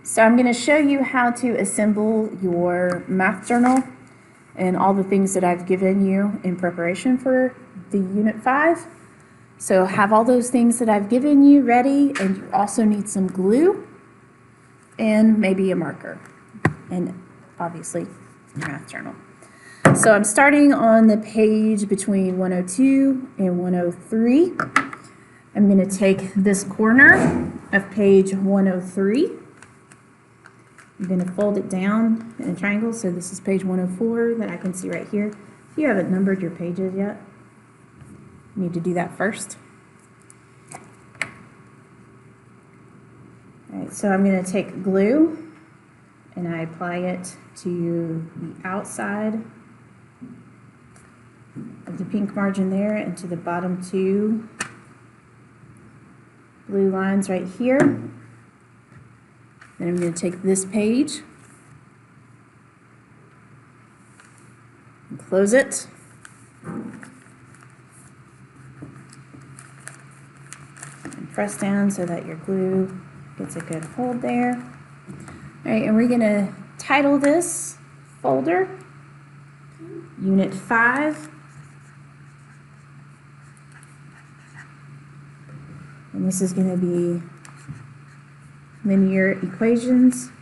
So I'm going to show you how to assemble your math journal and all the things that I've given you in preparation for the Unit 5. So have all those things that I've given you ready, and you also need some glue and maybe a marker and obviously your math journal. So I'm starting on the page between 102 and 103. I'm going to take this corner of page 103. I'm going to fold it down in a triangle, so this is page 104 that I can see right here. If you haven't numbered your pages yet, you need to do that first. All right, so I'm going to take glue and I apply it to the outside of the pink margin there and to the bottom two blue lines right here. Then I'm going to take this page and close it. And press down so that your glue gets a good hold there. All right, and we're going to title this folder Unit 5. And this is going to be linear equations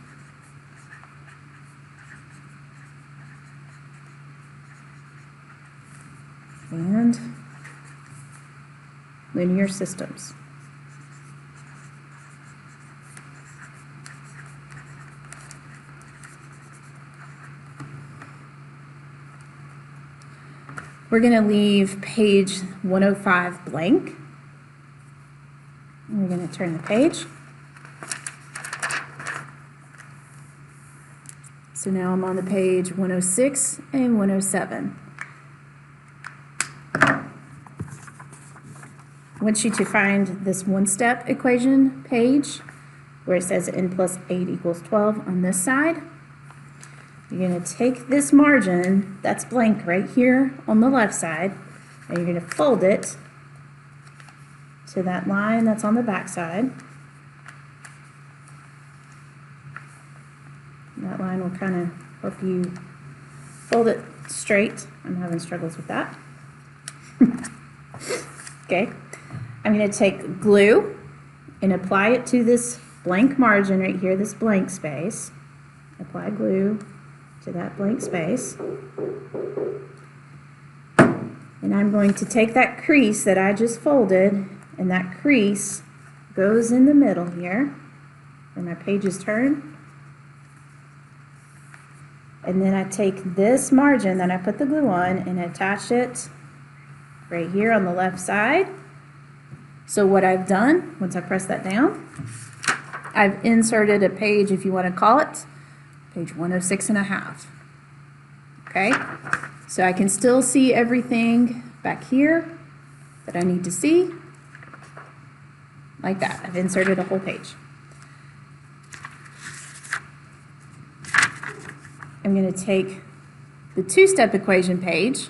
and linear systems. We're going to leave page 105 blank. We're going to turn the page. So now I'm on the page 106 and 107. I want you to find this one-step equation page where it says n plus 8 equals 12 on this side. You're going to take this margin that's blank right here on the left side, and you're going to fold it to that line that's on the back side. That line will kind of help you fold it straight. I'm having struggles with that. Okay, I'm going to take glue and apply it to this blank margin right here, this blank space. Apply glue to that blank space. And I'm going to take that crease that I just folded, and that crease goes in the middle here, and my page is turned. And then I take this margin that I put the glue on and attach it right here on the left side. So what I've done, once I press that down, I've inserted a page, if you want to call it, page 106.5. Okay, so I can still see everything back here that I need to see, like that. I've inserted a whole page. I'm going to take the two-step equation page,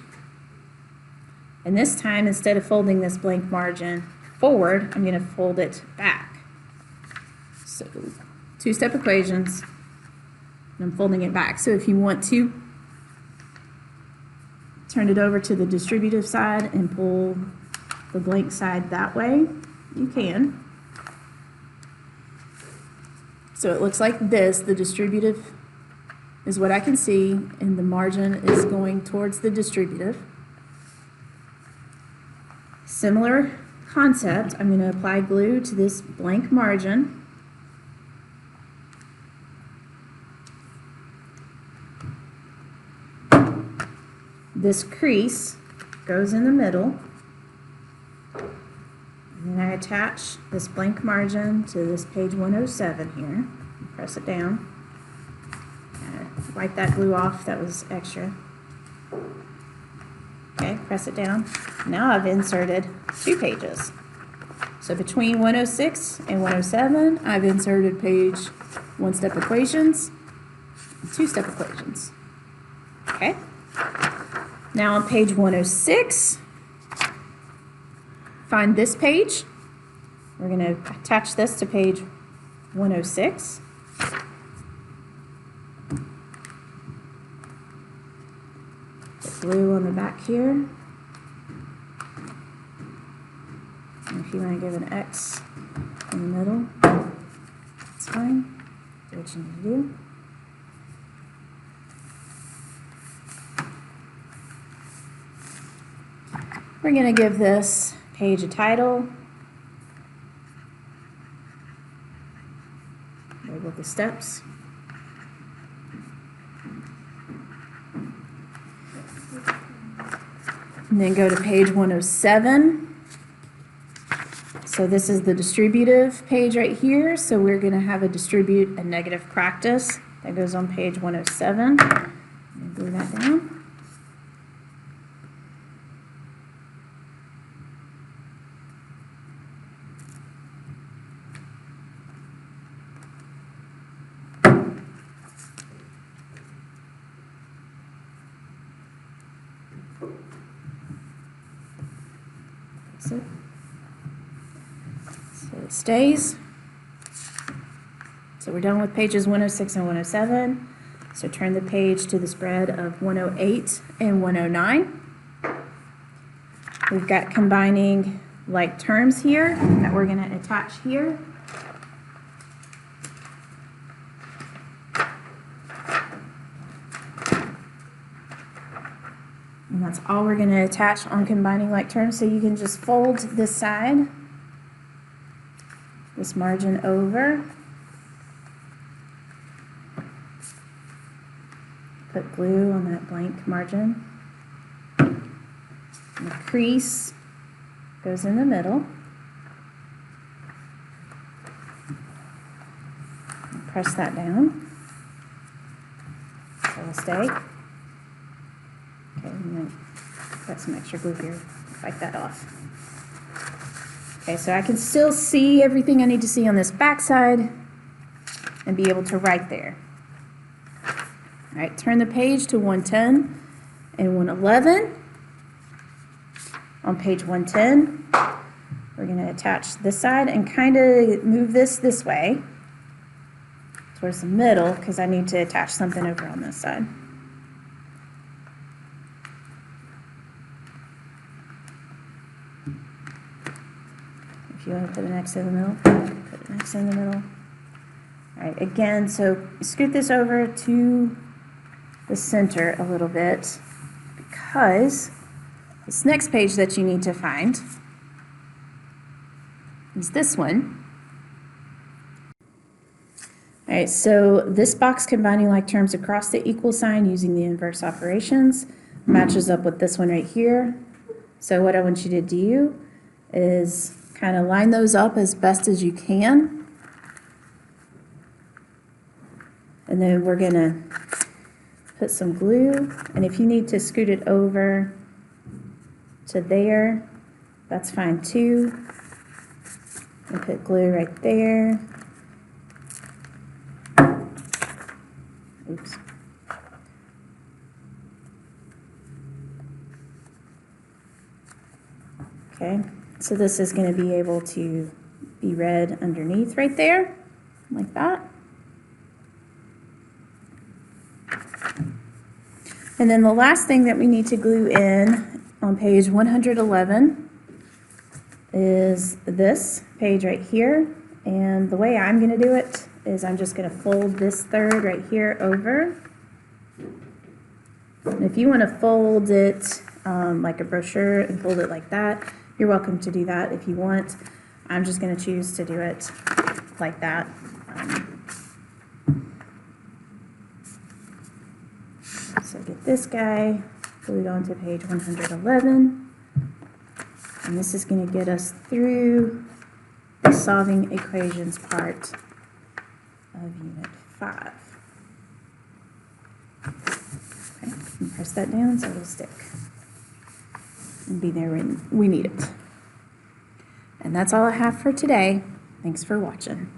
and this time, instead of folding this blank margin forward, I'm going to fold it back. So two-step equations, and I'm folding it back. So if you want to turn it over to the distributive side and pull the blank side that way, you can. So it looks like this. The distributive is what I can see, and the margin is going towards the distributive. Similar concept, I'm going to apply glue to this blank margin. This crease goes in the middle, and then I attach this blank margin to this page 107 here. Press it down. Wipe that glue off, that was extra. Okay, press it down. Now I've inserted two pages. So between 106 and 107, I've inserted page one-step equations, two-step equations. Okay. Now on page 106, find this page. We're going to attach this to page 106. Put blue on the back here. And if you want to give an X in the middle, that's fine. Do what you need to do. We're going to give this page a title. Label the steps. And then go to page 107. So this is the distributive page right here. So we're going to have a distribute a negative practice that goes on page 107. And glue that down. So it stays. So we're done with pages 106 and 107. So turn the page to the spread of 108 and 109. We've got combining like terms here that we're going to attach here. And that's all we're going to attach on combining like terms. So you can just fold this side, this margin over, put glue on that blank margin, and the crease goes in the middle, and press that down, so it'll stay. Okay, and then got some extra glue here, wipe that off. Okay, so I can still see everything I need to see on this back side and be able to write there. All right, turn the page to 110 and 111. On page 110, we're going to attach this side and kind of move this way towards the middle because I need to attach something over on this side. If you want to put an X in the middle, put an X in the middle. All right, again, so scoot this over to the center a little bit because this next page that you need to find is this one. All right, so this box combining like terms across the equal sign using the inverse operations matches up with this one right here. So what I want you to do is kind of line those up as best as you can. And then we're going to put some glue. And if you need to scoot it over to there, that's fine too. And put glue right there. Oops. Okay. So this is going to be able to be read underneath right there, like that. And then the last thing that we need to glue in on page 111 is this page right here. And the way I'm going to do it is I'm just going to fold this third right here over. And if you want to fold it like a brochure and fold it like that, you're welcome to do that if you want. I'm just going to choose to do it like that. So get this guy glued onto page 111. And this is going to get us through the solving equations part of Unit 5. Okay, and press that down so it'll stick and be there when we need it. And that's all I have for today. Thanks for watching.